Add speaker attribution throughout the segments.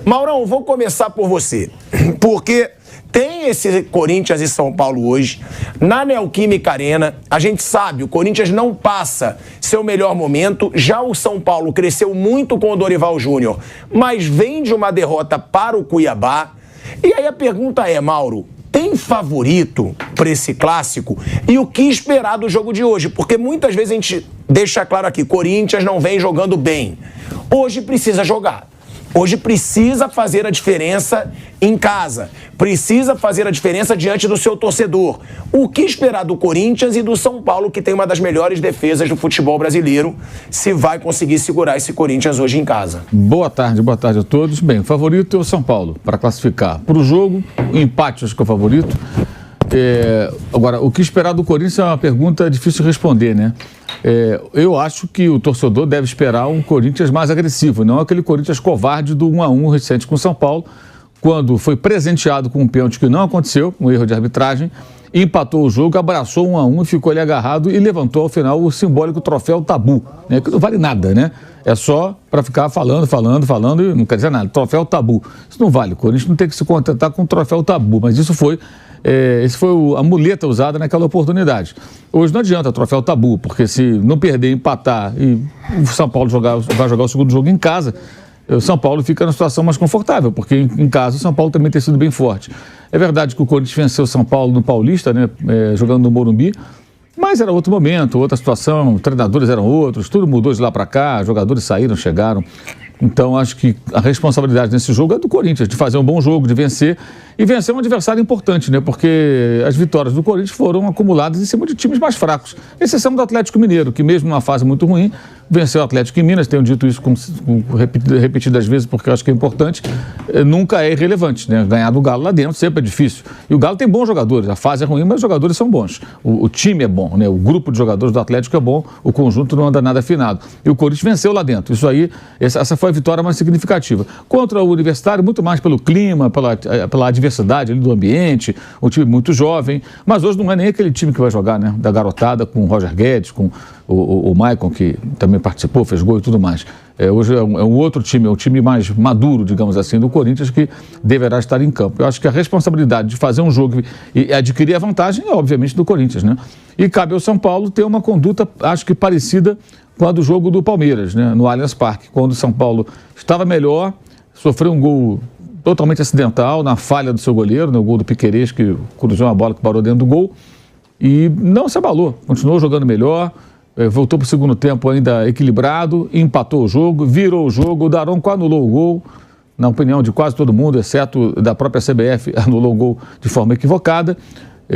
Speaker 1: Maurão, vou começar por você, porque tem esse Corinthians e São Paulo hoje, na Neoquímica Arena. A gente sabe, o Corinthians não passa seu melhor momento, já o São Paulo cresceu muito com o Dorival Júnior, mas vem de uma derrota para o Cuiabá. E aí a pergunta é, Mauro, tem favorito para esse clássico? E o que esperar do jogo de hoje? Porque muitas vezes a gente deixa claro aqui, Corinthians não vem jogando bem. Hoje precisa jogar. Hoje precisa fazer a diferença em casa. Precisa fazer a diferença diante do seu torcedor. O que esperar do Corinthians e do São Paulo, que tem uma das melhores defesas do futebol brasileiro, se vai conseguir segurar esse Corinthians hoje em casa?
Speaker 2: Boa tarde a todos. Bem, o favorito é o São Paulo, para classificar. Para o jogo, o empate acho que é o favorito. Agora, o que esperar do Corinthians é uma pergunta difícil de responder, né? Eu acho que o torcedor deve esperar um Corinthians mais agressivo, não aquele Corinthians covarde do 1-1 recente com o São Paulo, quando foi presenteado com um pênalti que não aconteceu, um erro de arbitragem, empatou o jogo, abraçou 1-1 e ficou ali agarrado e levantou ao final o simbólico troféu tabu, né? Que não vale nada, né? É só para ficar falando e não quer dizer nada. Troféu tabu. Isso não vale. O Corinthians não tem que se contentar com o troféu tabu, mas isso foi... Esse foi a muleta usada naquela oportunidade. Hoje não adianta troféu tabu, porque se não perder, empatar e o São Paulo vai jogar o segundo jogo em casa, o São Paulo fica na situação mais confortável, porque em casa o São Paulo também tem sido bem forte. É verdade que o Corinthians venceu o São Paulo no Paulista, né, jogando no Morumbi, mas era outro momento, outra situação, treinadores eram outros, tudo mudou de lá para cá, jogadores saíram, chegaram. Então, acho que a responsabilidade nesse jogo é do Corinthians, de fazer um bom jogo, de vencer. E vencer um adversário importante, né? Porque as vitórias do Corinthians foram acumuladas em cima de times mais fracos. Exceção do Atlético Mineiro, que mesmo numa fase muito ruim, venceu o Atlético em Minas. Tenho dito isso repetidas vezes, porque eu acho que é importante. Nunca é irrelevante, né? Ganhar do Galo lá dentro sempre é difícil. E o Galo tem bons jogadores. A fase é ruim, mas os jogadores são bons. O time é bom, né? O grupo de jogadores do Atlético é bom. O conjunto não anda nada afinado. E o Corinthians venceu lá dentro. Isso aí, essa foi a vitória mais significativa. Contra o Universitário, muito mais pelo clima, pela adversidade ali do ambiente, um time muito jovem, mas hoje não é nem aquele time que vai jogar, né? Da garotada, com o Roger Guedes, com o Maicon, que também participou, fez gol e tudo mais. Hoje é um outro time, é um time mais maduro, digamos assim, do Corinthians, que deverá estar em campo. Eu acho que a responsabilidade de fazer um jogo e adquirir a vantagem é, obviamente, do Corinthians, né? E cabe ao São Paulo ter uma conduta, acho que parecida com a do jogo do Palmeiras, né? No Allianz Parque, quando o São Paulo estava melhor, sofreu um gol totalmente acidental, na falha do seu goleiro, no gol do Piquerez, que cruzou uma bola que parou dentro do gol, e não se abalou, continuou jogando melhor, voltou para o segundo tempo ainda equilibrado, empatou o jogo, virou o jogo, o Daronco anulou o gol, na opinião de quase todo mundo, exceto da própria CBF, anulou o gol de forma equivocada,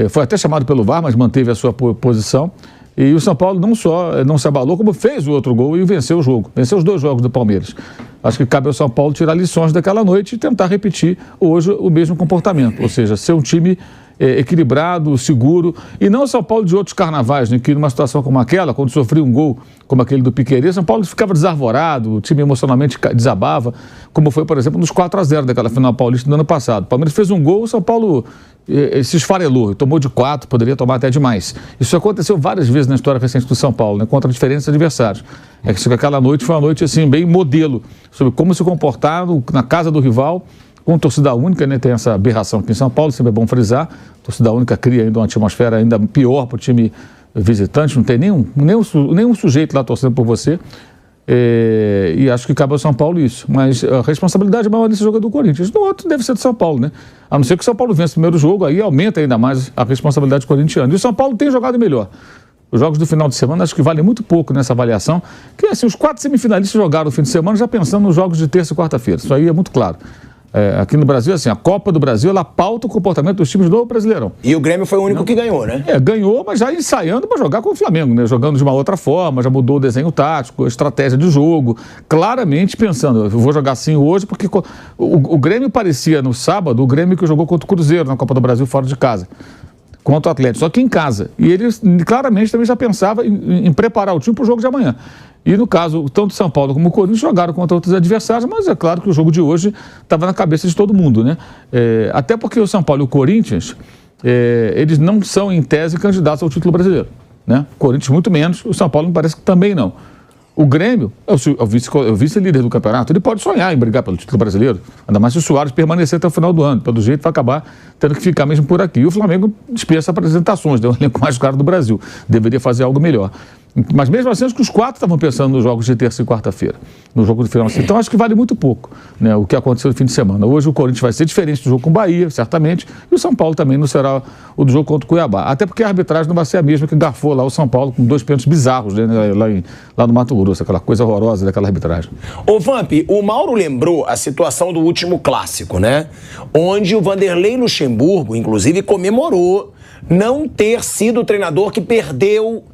Speaker 2: foi até chamado pelo VAR, mas manteve a sua posição. E o São Paulo não só não se abalou, como fez o outro gol e venceu o jogo. Venceu os dois jogos do Palmeiras. Acho que cabe ao São Paulo tirar lições daquela noite e tentar repetir hoje o mesmo comportamento. Ou seja, ser um time equilibrado, seguro. E não o São Paulo de outros carnavais, né, que numa situação como aquela, quando sofria um gol como aquele do Piquerez, São Paulo ficava desarvorado, o time emocionalmente desabava, como foi, por exemplo, nos 4-0 daquela final paulista do ano passado. O Palmeiras fez um gol, o São Paulo se esfarelou, tomou de 4, poderia tomar até de mais. Isso aconteceu várias vezes na história recente do São Paulo, né, contra diferentes adversários. É que aquela noite foi uma noite assim, bem modelo sobre como se comportar na casa do rival, com torcida única, né? Tem essa aberração aqui em São Paulo, sempre é bom frisar. Torcida única cria ainda uma atmosfera ainda pior para o time visitante, não tem nenhum sujeito lá torcendo por você. E acho que cabe ao São Paulo isso. Mas a responsabilidade maior desse jogo é do Corinthians. No outro deve ser do São Paulo, né? A não ser que o São Paulo vença o primeiro jogo, aí aumenta ainda mais a responsabilidade corintiana. E o São Paulo tem jogado melhor. Os jogos do final de semana acho que valem muito pouco nessa avaliação, que assim, os 4 semifinalistas jogaram no fim de semana já pensando nos jogos de terça e quarta-feira. Isso aí é muito claro. Aqui no Brasil, assim, a Copa do Brasil, ela pauta o comportamento dos times do Brasileirão.
Speaker 1: E o Grêmio foi o único que ganhou, né?
Speaker 2: Ganhou, mas já ensaiando para jogar com o Flamengo, né? Jogando de uma outra forma, já mudou o desenho tático, a estratégia de jogo, claramente pensando, eu vou jogar assim hoje, porque o Grêmio parecia no sábado o Grêmio que jogou contra o Cruzeiro na Copa do Brasil fora de casa, contra o Atlético, só que em casa. E ele claramente também já pensava em preparar o time para o jogo de amanhã. E no caso, tanto São Paulo como o Corinthians jogaram contra outros adversários, mas é claro que o jogo de hoje estava na cabeça de todo mundo, né? Até porque o São Paulo e o Corinthians, eles não são, em tese, candidatos ao título brasileiro, né? O Corinthians muito menos, o São Paulo me parece que também não. O Grêmio é o vice-líder do campeonato. Ele pode sonhar em brigar pelo título brasileiro. Ainda mais se o Soares permanecer até o final do ano. Pelo jeito vai acabar tendo que ficar mesmo por aqui. E o Flamengo dispensa apresentações, é o elenco mais caro do Brasil. Deveria fazer algo melhor. Mas mesmo assim, acho que os 4 estavam pensando nos jogos de terça e quarta-feira, no jogo do final. Então acho que vale muito pouco, né, o que aconteceu no fim de semana. Hoje o Corinthians vai ser diferente do jogo com o Bahia, certamente, e o São Paulo também não será o do jogo contra o Cuiabá. Até porque a arbitragem não vai ser a mesma que garfou lá o São Paulo com 2 pênaltis bizarros, né, lá no Mato Grosso, aquela coisa horrorosa daquela arbitragem.
Speaker 1: Ô Vamp, o Mauro lembrou a situação do último clássico, né? Onde o Vanderlei Luxemburgo, inclusive, comemorou não ter sido o treinador que perdeu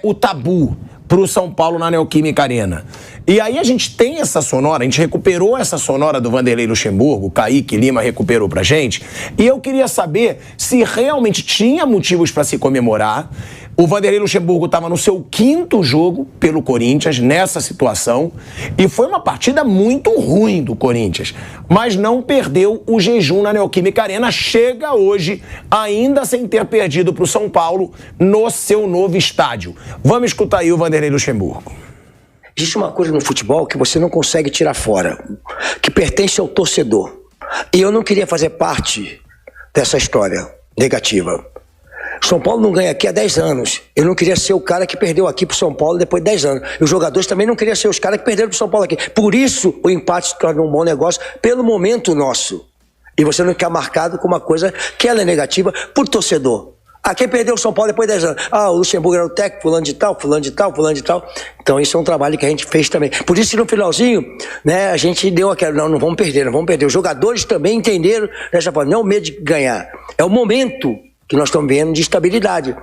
Speaker 1: o tabu para o São Paulo na Neoquímica Arena. E aí a gente tem essa sonora, a gente recuperou essa sonora do Vanderlei Luxemburgo, o Kaique Lima recuperou pra gente, e eu queria saber se realmente tinha motivos para se comemorar. O Vanderlei Luxemburgo estava no seu 5º jogo pelo Corinthians, nessa situação, e foi uma partida muito ruim do Corinthians, mas não perdeu o jejum na Neoquímica Arena, chega hoje ainda sem ter perdido para o São Paulo no seu novo estádio. Vamos escutar aí o Vanderlei Luxemburgo.
Speaker 3: Existe uma coisa no futebol que você não consegue tirar fora, que pertence ao torcedor. E eu não queria fazer parte dessa história negativa. São Paulo não ganha aqui há 10 anos. Eu não queria ser o cara que perdeu aqui pro São Paulo depois de 10 anos. E os jogadores também não queriam ser os caras que perderam pro São Paulo aqui. Por isso o empate se torna um bom negócio pelo momento nosso. E você não quer marcado com uma coisa que ela é negativa por torcedor. Quem perdeu o São Paulo depois de 10 anos? O Luxemburgo era o técnico, fulano de tal, fulano de tal, fulano de tal. Então isso é um trabalho que a gente fez também. Por isso que no finalzinho, né, a gente deu aquela, não vamos perder, não vamos perder. Os jogadores também entenderam dessa forma, não é o medo de ganhar, é o momento que nós estamos vendo de estabilidade.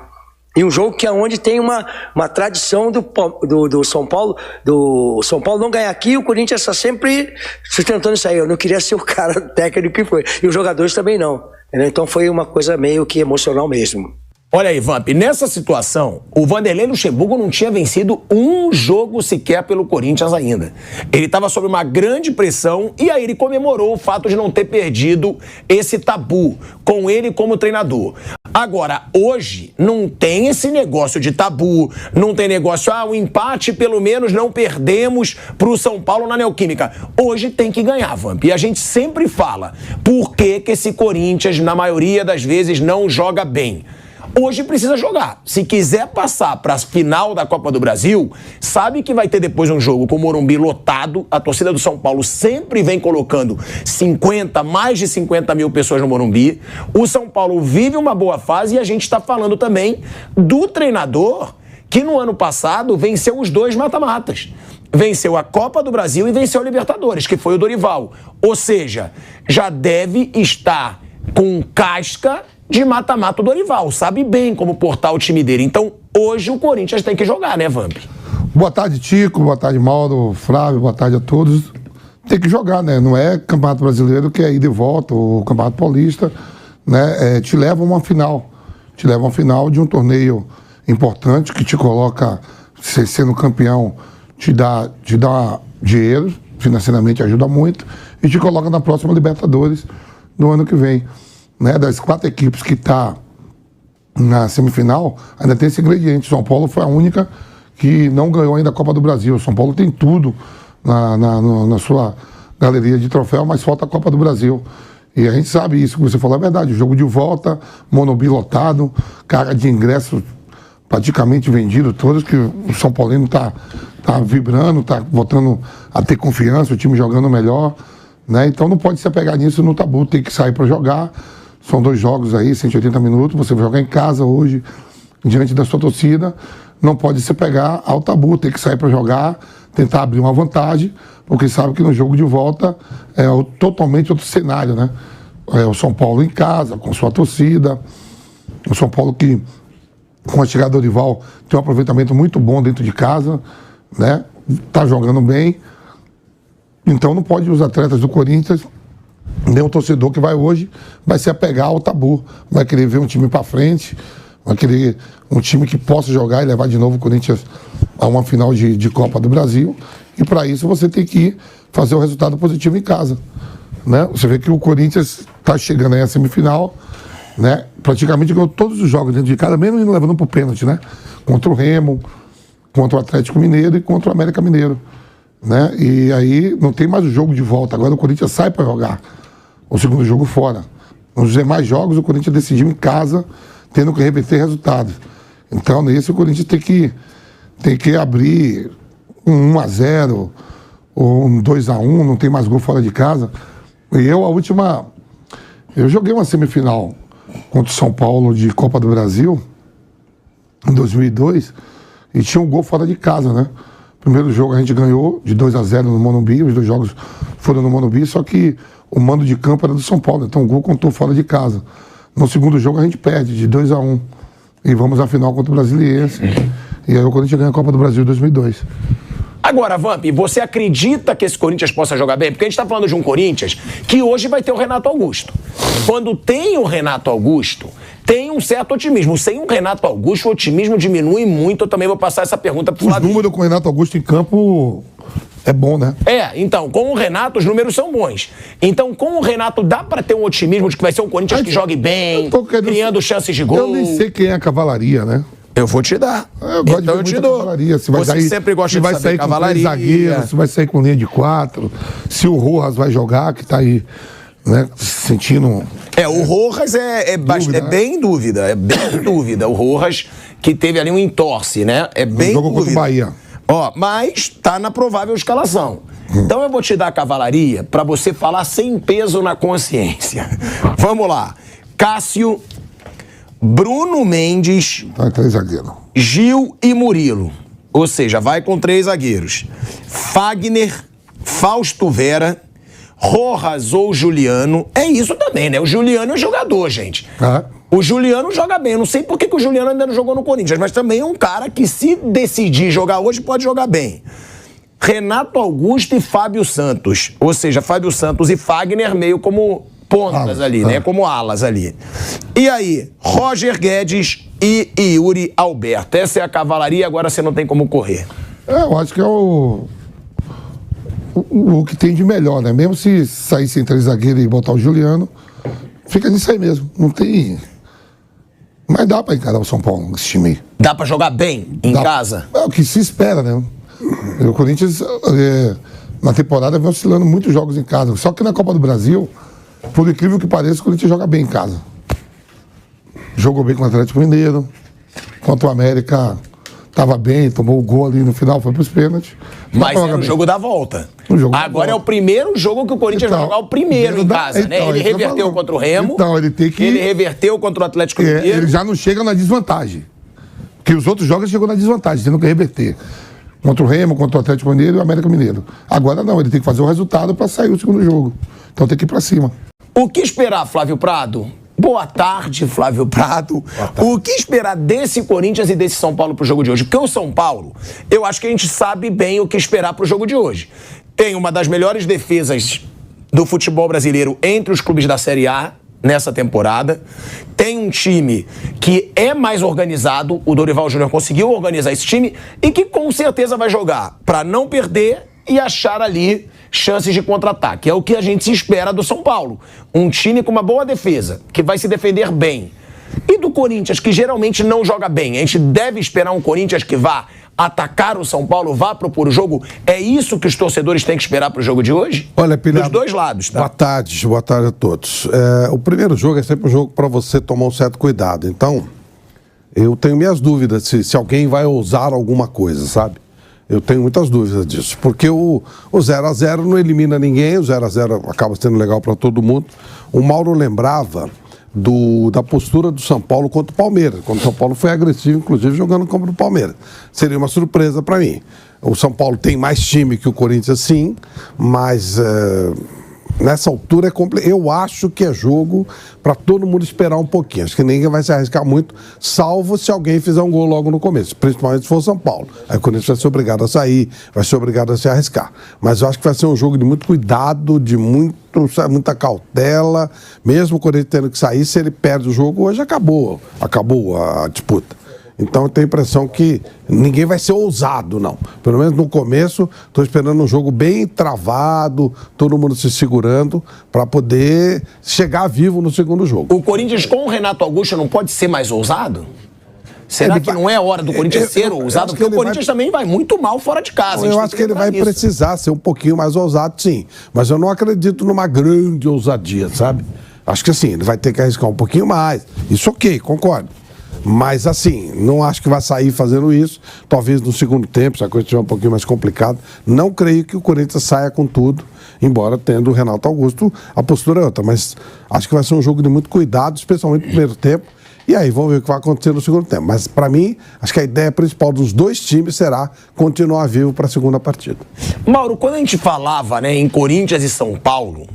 Speaker 3: E um jogo que é onde tem uma tradição do São Paulo, não ganhar aqui, o Corinthians está sempre sustentando isso aí. Eu não queria ser o cara técnico que foi. E os jogadores também não. Então foi uma coisa meio que emocional mesmo.
Speaker 1: Olha aí, Vamp, nessa situação, o Vanderlei Luxemburgo não tinha vencido um jogo sequer pelo Corinthians ainda. Ele estava sob uma grande pressão e aí ele comemorou o fato de não ter perdido esse tabu com ele como treinador. Agora, hoje, não tem esse negócio de tabu, não tem negócio, o empate pelo menos não perdemos pro São Paulo na Neoquímica. Hoje tem que ganhar, Vamp. E a gente sempre fala, por que esse Corinthians, na maioria das vezes, não joga bem? Hoje precisa jogar. Se quiser passar para a final da Copa do Brasil, sabe que vai ter depois um jogo com o Morumbi lotado. A torcida do São Paulo sempre vem colocando mais de 50 mil pessoas no Morumbi. O São Paulo vive uma boa fase e a gente está falando também do treinador que no ano passado venceu os 2 mata-matas. Venceu a Copa do Brasil e venceu a Libertadores, que foi o Dorival. Ou seja, já deve estar com casca de mata-mata o Dorival, sabe bem como portar o time dele. Então, hoje o Corinthians tem que jogar, né, Vamp?
Speaker 4: Boa tarde, Tico, boa tarde, Mauro, Flávio, boa tarde a todos. Tem que jogar, né? Não é Campeonato Brasileiro que é ir de volta, o Campeonato Paulista, né? Te leva a uma final. Te leva a uma final de um torneio importante que te coloca, sendo campeão, te dá dinheiro, financeiramente ajuda muito, e te coloca na próxima Libertadores do ano que vem. Né, das 4 equipes que está na semifinal, ainda tem esse ingrediente. São Paulo foi a única que não ganhou ainda a Copa do Brasil. São Paulo tem tudo na sua galeria de troféu, mas falta a Copa do Brasil. E a gente sabe isso, que você falou é verdade. O jogo de volta, Morumbi lotado, carga de ingressos praticamente vendido, todos que o São Paulino tá vibrando, tá voltando a ter confiança, o time jogando melhor. Né? Então não pode se apegar nisso no tabu, tem que sair para jogar. São 2 jogos aí, 180 minutos, você vai jogar em casa hoje, diante da sua torcida, não pode se pegar ao tabu, tem que sair para jogar, tentar abrir uma vantagem, porque sabe que no jogo de volta é totalmente outro cenário, né? É o São Paulo em casa, com sua torcida, o São Paulo que, com a chegada do Dorival, tem um aproveitamento muito bom dentro de casa, né? Tá jogando bem, então não pode os atletas do Corinthians, nem o torcedor que vai hoje, vai se apegar ao tabu, vai querer ver um time para frente, vai querer um time que possa jogar e levar de novo o Corinthians a uma final de Copa do Brasil, e para isso você tem que fazer o resultado positivo em casa. Né? Você vê que o Corinthians está chegando aí à semifinal, né? Praticamente ganhou todos os jogos dentro de casa, mesmo não levando para o pênalti, né? Contra o Remo, contra o Atlético Mineiro e contra o América Mineiro, né? E aí não tem mais o jogo de volta. Agora o Corinthians sai para jogar o segundo jogo fora. Nos demais jogos o Corinthians decidiu em casa, tendo que reverter resultados. Então nesse o Corinthians tem que abrir um 1-0 ou um 2-1, não tem mais gol fora de casa. E eu joguei uma semifinal contra o São Paulo de Copa do Brasil em 2002 e tinha um gol fora de casa, né? Primeiro jogo a gente ganhou de 2-0 no Morumbi, os 2 jogos foram no Morumbi, só que o mando de campo era do São Paulo, então o gol contou fora de casa. No segundo jogo a gente perde de 2-1 e vamos à final contra o Brasiliense. E aí o Corinthians ganha a Copa do Brasil em 2002.
Speaker 1: Agora, Vamp, você acredita que esse Corinthians possa jogar bem? Porque a gente está falando de um Corinthians que hoje vai ter o Renato Augusto. Quando tem o Renato Augusto, tem um certo otimismo. Sem o Renato Augusto, o otimismo diminui muito. Eu também vou passar essa pergunta para o Flavinho.
Speaker 4: Os números com o Renato Augusto em campo é bom, né?
Speaker 1: Então, com o Renato os números são bons. Então, com o Renato dá para ter um otimismo de que vai ser um Corinthians que jogue bem, criando chances de gol.
Speaker 4: Eu nem sei quem é a cavalaria, né?
Speaker 1: Eu vou te dar.
Speaker 4: Então eu te dou.
Speaker 1: Você sempre gosta de saber cavalaria.
Speaker 4: Se vai sair com 3 zagueiros, se vai sair com linha de 4, se o Rojas vai jogar, que tá aí, né, sentindo...
Speaker 1: O Rojas é bem em dúvida, O Rojas que teve ali um entorce, né? É bem
Speaker 4: jogo contra o Bahia.
Speaker 1: Mas tá na provável escalação. Então eu vou te dar a cavalaria pra você falar sem peso na consciência. Vamos lá. Cássio, Bruno Mendes,
Speaker 4: 3 zagueiros.
Speaker 1: Gil e Murilo. Ou seja, vai com 3 zagueiros. Fagner, Fausto Vera, Rojas ou Juliano. É isso também, né? O Juliano é jogador, gente. O Juliano joga bem. Eu não sei por que o Juliano ainda não jogou no Corinthians, mas também é um cara que, se decidir jogar hoje, pode jogar bem. Renato Augusto e Fábio Santos. Ou seja, Fábio Santos e Fagner meio como pontas ali, né? Como alas ali. E aí, Roger Guedes e Yuri Alberto. Essa é a cavalaria, agora você não tem como correr.
Speaker 4: Eu acho que é o que tem de melhor, né? Mesmo se sair sem 3 zagueiros e botar o Juliano, fica nisso aí mesmo. Não tem... Mas dá pra encarar o São Paulo, esse time aí.
Speaker 1: Dá pra jogar bem em casa?
Speaker 4: É o que se espera, né? O Corinthians, na temporada, vem oscilando muitos jogos em casa. Só que na Copa do Brasil, por incrível que pareça, o Corinthians joga bem em casa. Jogou bem com o Atlético Mineiro. Contra o América, estava bem, tomou o gol ali no final, foi pros pênaltis.
Speaker 1: Mas era o jogo da volta. Agora é o primeiro jogo que o Corinthians vai jogar o primeiro em casa, né? Ele reverteu contra o Remo.
Speaker 4: Então, ele tem que...
Speaker 1: Ele reverteu contra o Atlético Mineiro.
Speaker 4: Ele já não chega na desvantagem. Porque os outros jogos ele chegou na desvantagem, tendo que reverter. Contra o Remo, contra o Atlético Mineiro e o América Mineiro. Agora não, ele tem que fazer o resultado para sair o segundo jogo. Então tem que ir para cima.
Speaker 1: O que esperar, Flávio Prado? Boa tarde, Flávio Prado. O que esperar desse Corinthians e desse São Paulo pro jogo de hoje? Porque o São Paulo, eu acho que a gente sabe bem o que esperar pro jogo de hoje. Tem uma das melhores defesas do futebol brasileiro entre os clubes da Série A nessa temporada. Tem um time que é mais organizado, o Dorival Júnior conseguiu organizar esse time e que com certeza vai jogar para não perder e achar ali chances de contra-ataque. É o que a gente se espera do São Paulo. Um time com uma boa defesa, que vai se defender bem. E do Corinthians, que geralmente não joga bem. A gente deve esperar um Corinthians que vá atacar o São Paulo, vá propor o jogo. É isso que os torcedores têm que esperar para o jogo de hoje?
Speaker 5: Olha, Pilhado,
Speaker 1: dos dois lados, tá?
Speaker 5: Boa tarde a todos. O primeiro jogo é sempre um jogo para você tomar um certo cuidado. Então, eu tenho minhas dúvidas se alguém vai ousar alguma coisa, sabe? Eu tenho muitas dúvidas disso, porque o 0-0 não elimina ninguém, o 0-0 acaba sendo legal para todo mundo. O Mauro lembrava da postura do São Paulo contra o Palmeiras, quando o São Paulo foi agressivo, inclusive jogando contra o Palmeiras. Seria uma surpresa para mim. O São Paulo tem mais time que o Corinthians, sim, mas nessa altura é complicado. Eu acho que é jogo para todo mundo esperar um pouquinho. Acho que ninguém vai se arriscar muito, salvo se alguém fizer um gol logo no começo, principalmente se for o São Paulo. Aí o Corinthians vai ser obrigado a sair, vai ser obrigado a se arriscar. Mas eu acho que vai ser um jogo de muito cuidado, de muita cautela. Mesmo o Corinthians tendo que sair, se ele perde o jogo, hoje acabou a disputa. Então eu tenho a impressão que ninguém vai ser ousado, não. Pelo menos no começo, estou esperando um jogo bem travado, todo mundo se segurando, para poder chegar vivo no segundo jogo.
Speaker 1: O Corinthians com o Renato Augusto não pode ser mais ousado? Será que não é hora do Corinthians ser ousado? Porque o Corinthians também vai muito mal fora de casa.
Speaker 5: Eu acho que ele vai precisar ser um pouquinho mais ousado, sim. Mas eu não acredito numa grande ousadia, sabe? Acho que assim, ele vai ter que arriscar um pouquinho mais. Isso ok, concordo. Mas assim, não acho que vai sair fazendo isso. Talvez no segundo tempo, se a coisa estiver um pouquinho mais complicada. Não creio que o Corinthians saia com tudo, embora tendo o Renato Augusto, a postura é outra. Mas acho que vai ser um jogo de muito cuidado, especialmente no primeiro tempo. E aí, vamos ver o que vai acontecer no segundo tempo. Mas, para mim, acho que a ideia principal dos dois times será continuar vivo para a segunda partida.
Speaker 1: Mauro, quando a gente falava, né, em Corinthians e São Paulo,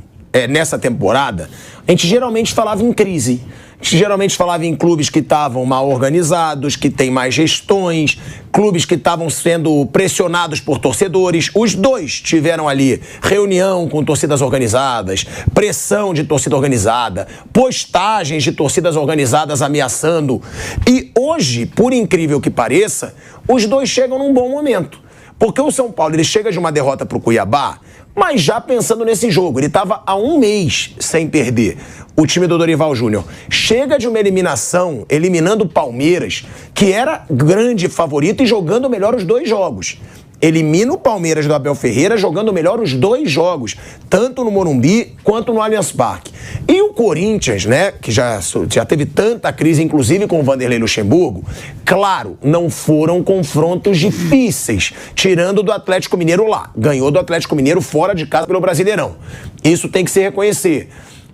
Speaker 1: nessa temporada, a gente geralmente falava em crise. A gente geralmente falava em clubes que estavam mal organizados, que têm mais gestões, clubes que estavam sendo pressionados por torcedores. Os dois tiveram ali reunião com torcidas organizadas, pressão de torcida organizada, postagens de torcidas organizadas ameaçando. E hoje, por incrível que pareça, os dois chegam num bom momento. Porque o São Paulo, ele chega de uma derrota para o Cuiabá, mas já pensando nesse jogo, ele estava há um mês sem perder. O time do Dorival Júnior chega de uma eliminação, eliminando o Palmeiras, que era grande favorito e jogando melhor os dois jogos. Elimina o Palmeiras do Abel Ferreira jogando melhor os dois jogos, tanto no Morumbi quanto no Allianz Parque. E o Corinthians, né, que já teve tanta crise, inclusive com o Vanderlei Luxemburgo, claro, não foram confrontos difíceis, tirando do Atlético Mineiro lá. Ganhou do Atlético Mineiro fora de casa pelo Brasileirão. Isso tem que se reconhecer.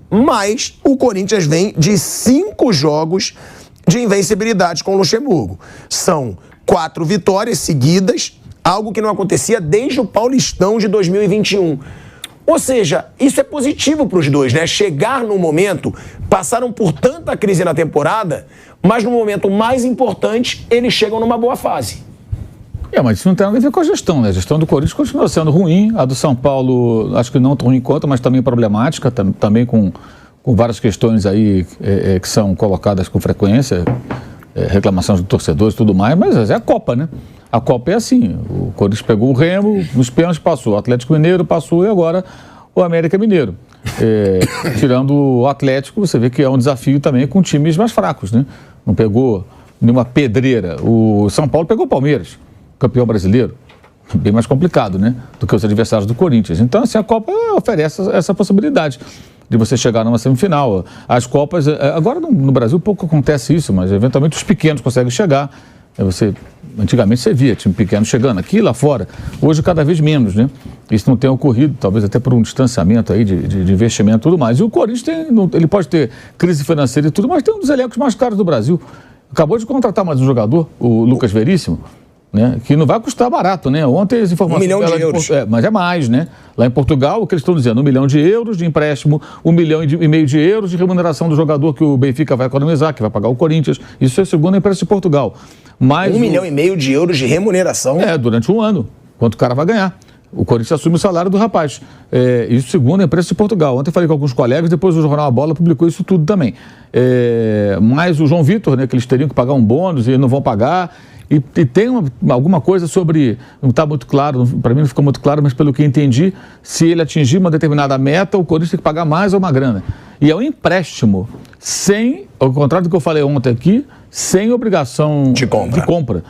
Speaker 1: Mas o Corinthians vem de 5 jogos de invencibilidade com o Luxemburgo. São 4 vitórias seguidas, algo que não acontecia desde o Paulistão de 2021. Ou seja, isso é positivo para os dois, né? Chegar no momento, passaram por tanta crise na temporada, mas no momento mais importante, eles chegam numa boa fase.
Speaker 2: Mas isso não tem nada a ver com a gestão, né? A gestão do Corinthians continua sendo ruim, a do São Paulo acho que não tão ruim quanto, mas também problemática, também com várias questões aí que são colocadas com frequência, reclamações de torcedores e tudo mais, mas é a Copa, né? A Copa é assim, o Corinthians pegou o Remo, nos pênaltis passou, o Atlético Mineiro passou e agora o América Mineiro. Tirando o Atlético, você vê que é um desafio também com times mais fracos, né? Não pegou nenhuma pedreira. O São Paulo pegou o Palmeiras, campeão brasileiro, bem mais complicado, né, do que os adversários do Corinthians. Então, assim, a Copa oferece essa possibilidade de você chegar numa semifinal. As Copas, agora no Brasil pouco acontece isso, mas eventualmente os pequenos conseguem chegar. Antigamente você via time pequeno chegando aqui e lá fora, hoje cada vez menos, né? Isso não tem ocorrido, talvez até por um distanciamento aí de investimento e tudo mais. E o Corinthians ele pode ter crise financeira e tudo, mas tem um dos elencos mais caros do Brasil. Acabou de contratar mais um jogador, o Lucas Veríssimo, né, que não vai custar barato, né? Ontem as informações...
Speaker 1: 1 milhão de euros.
Speaker 2: Mas é mais, né? Lá em Portugal, o que eles estão dizendo, 1 milhão de euros de empréstimo, 1,5 milhão de euros de remuneração do jogador que o Benfica vai economizar, que vai pagar o Corinthians. Isso é segundo a imprensa de Portugal. Mas
Speaker 1: 1,5 milhão de euros de remuneração?
Speaker 2: Durante um ano. Quanto o cara vai ganhar. O Corinthians assume o salário do rapaz. Isso segundo a imprensa de Portugal. Ontem eu falei com alguns colegas, depois o Jornal A Bola publicou isso tudo também. Mas o João Vitor, né, que eles teriam que pagar um bônus e não vão pagar... E tem alguma coisa sobre, não está muito claro, para mim não ficou muito claro, mas pelo que entendi, se ele atingir uma determinada meta, o Corinthians tem que pagar mais uma grana. E é um empréstimo, ao contrário do que eu falei ontem aqui, sem obrigação de compra.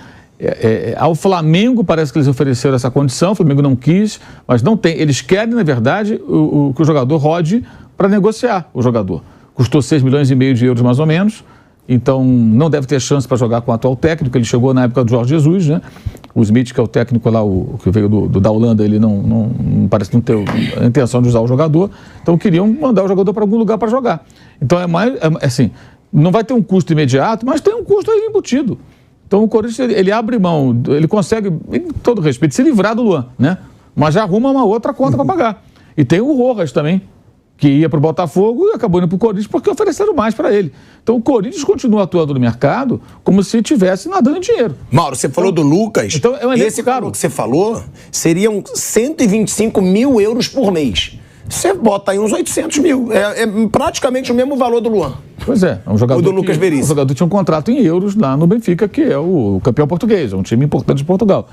Speaker 2: Ao Flamengo parece que eles ofereceram essa condição, o Flamengo não quis, mas não tem. Eles querem, na verdade, que o jogador rode para negociar o jogador. Custou 6,5 milhões de euros mais ou menos. Então, não deve ter chance para jogar com o atual técnico. Ele chegou na época do Jorge Jesus, né? O Smith, que é o técnico lá, o que veio da Holanda, ele não parece não ter a intenção de usar o jogador. Então, queriam mandar o jogador para algum lugar para jogar. Então, assim, não vai ter um custo imediato, mas tem um custo aí embutido. Então, o Corinthians, ele abre mão, ele consegue, em todo respeito, se livrar do Luan, né? Mas já arruma uma outra conta para pagar. E tem o Rojas também, que ia para o Botafogo e acabou indo para o Corinthians porque ofereceram mais para ele. Então o Corinthians continua atuando no mercado como se estivesse nadando em dinheiro.
Speaker 1: Mauro, você falou do Lucas.
Speaker 2: Então é um
Speaker 1: esse caro que você falou seriam 125 mil euros por mês. Você bota aí uns 800 mil. É praticamente o mesmo valor do Luan.
Speaker 2: Pois é um jogador.
Speaker 1: O do Lucas Veríssimo.
Speaker 2: O jogador tinha um contrato em euros lá no Benfica, que é o campeão português, é um time importante de Portugal.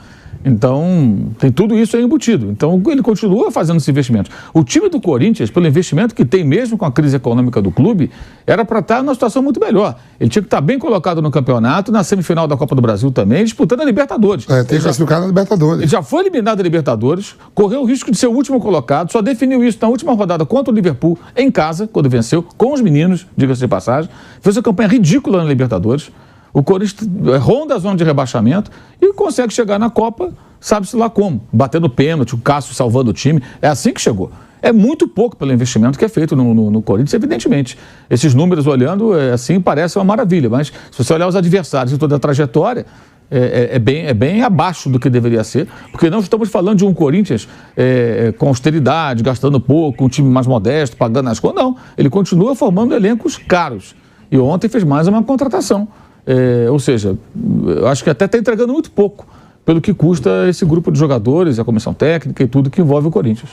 Speaker 2: Então, tem tudo isso aí embutido. Então, ele continua fazendo esse investimento. O time do Corinthians, pelo investimento que tem mesmo com a crise econômica do clube, era para estar numa situação muito melhor. Ele tinha que estar bem colocado no campeonato, na semifinal da Copa do Brasil também, disputando a Libertadores.
Speaker 4: Tem que classificar na Libertadores.
Speaker 2: Ele já foi eliminado da Libertadores, correu o risco de ser o último colocado, só definiu isso na última rodada contra o Liverpool, em casa, quando venceu, com os meninos, diga-se de passagem. Fez uma campanha ridícula na Libertadores. O Corinthians ronda a zona de rebaixamento e consegue chegar na Copa, sabe-se lá como, batendo pênalti, o Cássio salvando o time. É assim que chegou. É muito pouco pelo investimento que é feito no Corinthians, evidentemente. Esses números olhando, assim, parece uma maravilha, mas se você olhar os adversários e toda a trajetória, é bem abaixo do que deveria ser, porque não estamos falando de um Corinthians com austeridade, gastando pouco, um time mais modesto, pagando as contas. Não, ele continua formando elencos caros. E ontem fez mais uma contratação. Ou seja, eu acho que até está entregando muito pouco pelo que custa esse grupo de jogadores, a comissão técnica e tudo que envolve o Corinthians.